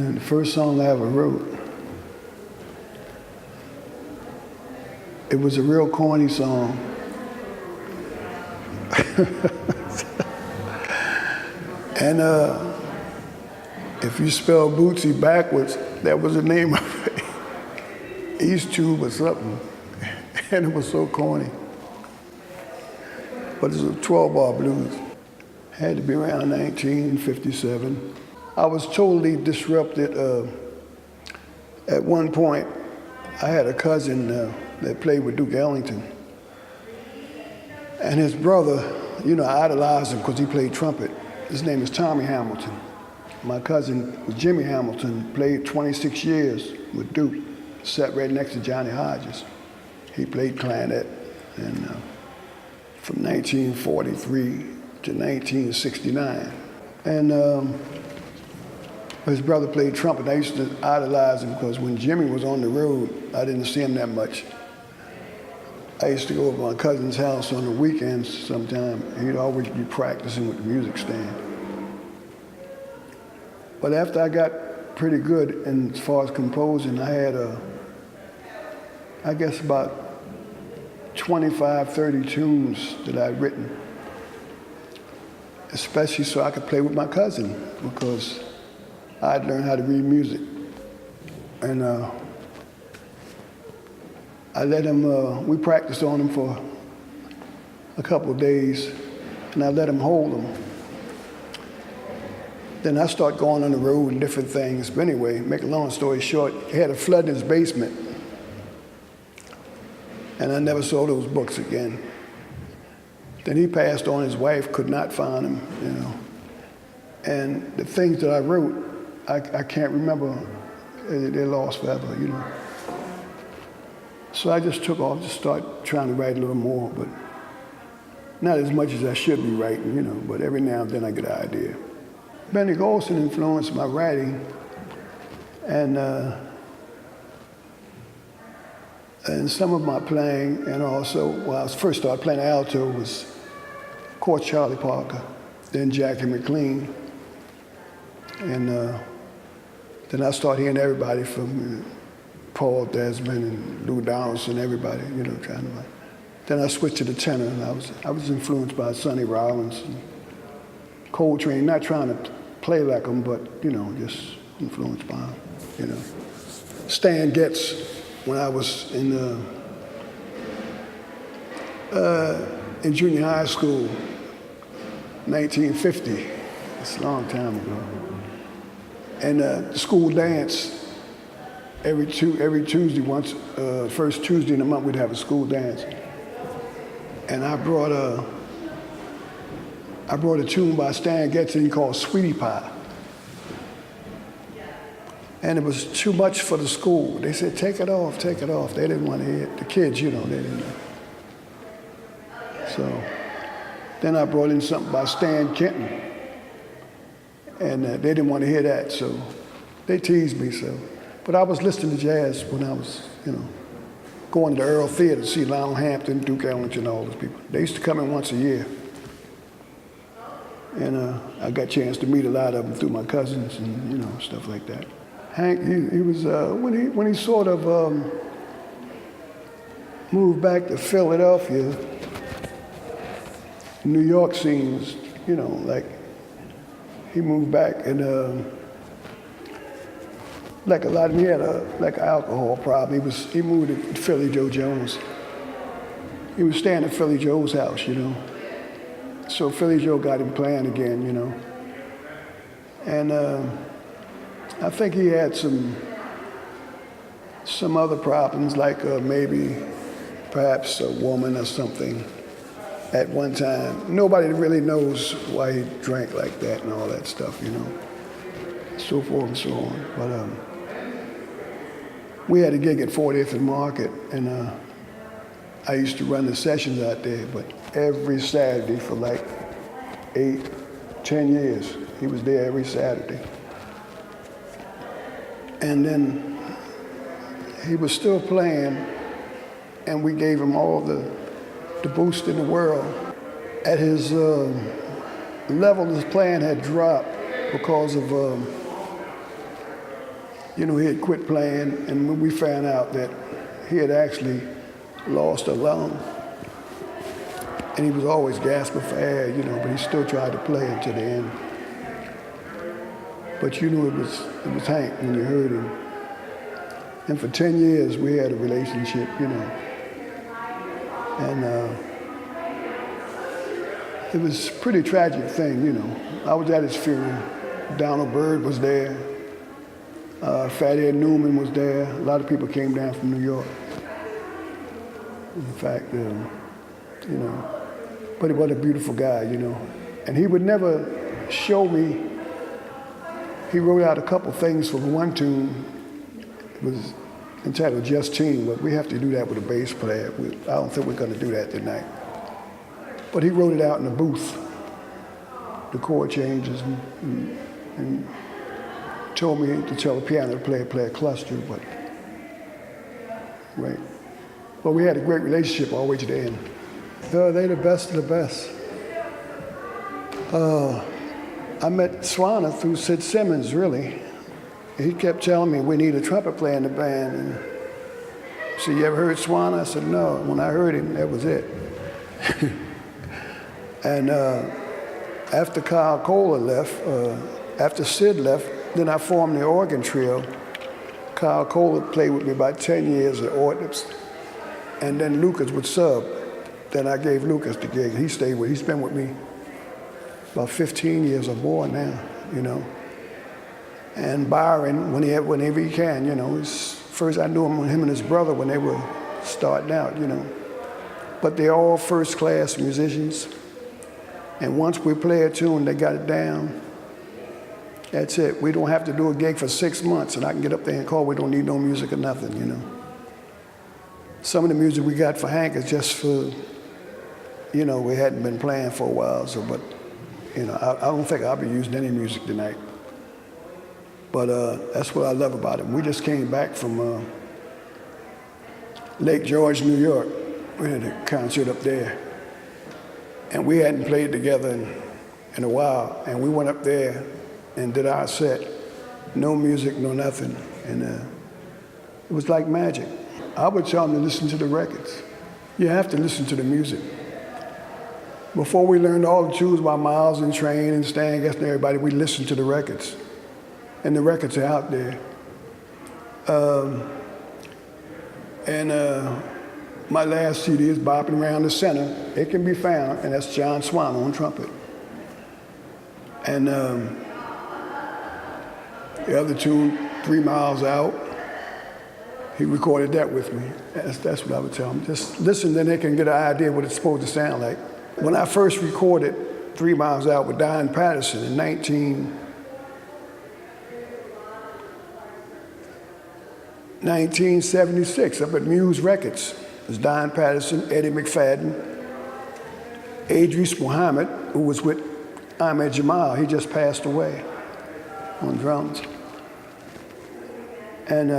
And the first song I ever wrote, it was a real corny song. And if you spell Bootsie backwards, that was the name of it. East Tube or something. And it was so corny. But it's a 12-bar blues. Had to be around 1957. I was totally disrupted. At one point, I had a cousin that played with Duke Ellington. And his brother, I idolized him because he played trumpet. His name is Tommy Hamilton. My cousin was Jimmy Hamilton, played 26 years with Duke, sat right next to Johnny Hodges. He played clarinet, and from 1943 to 1969. And his brother played trumpet. I used to idolize him because when Jimmy was on the road, I didn't see him that much. I used to go over to my cousin's house on the weekends sometime, and he'd always be practicing with the music stand. But after I got pretty good, and as far as composing, I had I guess about 25, 30 tunes that I'd written, especially so I could play with my cousin, because I'd learned how to read music. And I let him, we practiced on him for a couple of days, and I let him hold them. Then I started going on the road and different things. But anyway, make a long story short, he had a flood in his basement. And I never saw those books again. Then he passed on, his wife could not find him, And the things that I wrote, I can't remember, they're lost forever, So I just took off, just started trying to write a little more, but not as much as I should be writing, but every now and then I get an idea. Benny Golson influenced my writing, and some of my playing, and also, when I first started playing alto, was, of course, Charlie Parker, then Jackie McLean, and then I started hearing everybody from Paul Desmond and Lou Donaldson, everybody, trying to. Then I switched to the tenor, and I was influenced by Sonny Rollins and Coltrane, not trying to play like them, but just influenced by them. Stan Getz, when I was in junior high school, 1950. It's a long time ago. And the school dance, every Tuesday, first Tuesday in the month, we'd have a school dance. And I brought a tune by Stan Getz called Sweetie Pie. And it was too much for the school. They said, take it off. They didn't want to hear it. The kids, they didn't. So then I brought in something by Stan Kenton. And they didn't want to hear that, so they teased me. But I was listening to jazz when I was, going to the Earl Theater to see Lionel Hampton, Duke Ellington, all those people. They used to come in once a year. And I got a chance to meet a lot of them through my cousins and, stuff like that. Hank, he was, when he sort of moved back to Philadelphia, New York scenes, he moved back and like a lot of them, he had an alcohol problem. He moved to Philly Joe Jones. He was staying at Philly Joe's house, So Philly Joe got him playing again, And I think he had some other problems, like maybe perhaps a woman or something at one time. Nobody really knows why he drank like that and all that stuff, so forth and so on. But we had a gig at 40th and Market, and I used to run the sessions out there, but every Saturday for like 8, 10 years, he was there every Saturday. And then he was still playing, and we gave him all the boost in the world. At his level, his playing had dropped because of he had quit playing, and when we found out that he had actually lost a lung, and he was always gasping for air, but he still tried to play until the end. But you knew it was Hank when you heard him. And for 10 years, we had a relationship, And it was a pretty tragic thing, I was at his funeral. Donald Byrd was there. Fatty Ed Newman was there. A lot of people came down from New York. In fact, but he was a beautiful guy, And he would never show me. He wrote out a couple things for one tune. It was entitled Just Team, but we have to do that with a bass player. I don't think we're going to do that tonight. But he wrote it out in the booth, the chord changes, and told me to tell the piano to play a cluster, but right. But we had a great relationship all the way to the end. They're the best of the best. I met Swanner through Sid Simmons, really. He kept telling me we need a trumpet player in the band. And so you ever heard Swanner? I said, no. When I heard him, that was it. And after Kyle Kohler left, after Sid left, then I formed the organ trio. Kyle Kohler played with me about 10 years at Ordnance. And then Lucas would sub. Then I gave Lucas the gig. He's been with me about 15 years or more now, And Byron, whenever he can, first I knew him and his brother when they were starting out, But they're all first-class musicians. And once we play a tune, they got it down. That's it. We don't have to do a gig for 6 months, and I can get up there and call. We don't need no music or nothing, Some of the music we got for Hank is just for, we hadn't been playing for a while, so, but, I don't think I'll be using any music tonight. But that's what I love about him. We just came back from Lake George, New York. We had a concert up there. And we hadn't played together in a while. And we went up there and did our set. No music, no nothing. And it was like magic. I would tell them to listen to the records. You have to listen to the music. Before we learned all the tunes by Miles and Train and Stan Getz and everybody, we listened to the records. And the records are out there. My last CD is Bopping Around the Center. It can be found, and that's John Swan on trumpet. And the other tune, 3 Miles Out, he recorded that with me. That's what I would tell them. Just listen, then they can get an idea what it's supposed to sound like. When I first recorded 3 Miles Out with Don Patterson in 1976 up at Muse Records. It was Don Patterson, Eddie McFadden, Idris Muhammad, who was with Ahmed Jamal. He just passed away on drums. And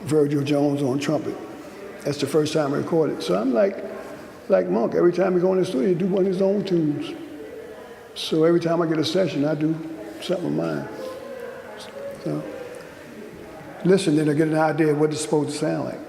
Virgil Jones on trumpet. That's the first time I recorded. So I'm like Monk. Every time we go in the studio, he do one of his own tunes. So every time I get a session, I do something of mine. So listen, then I get an idea of what it's supposed to sound like.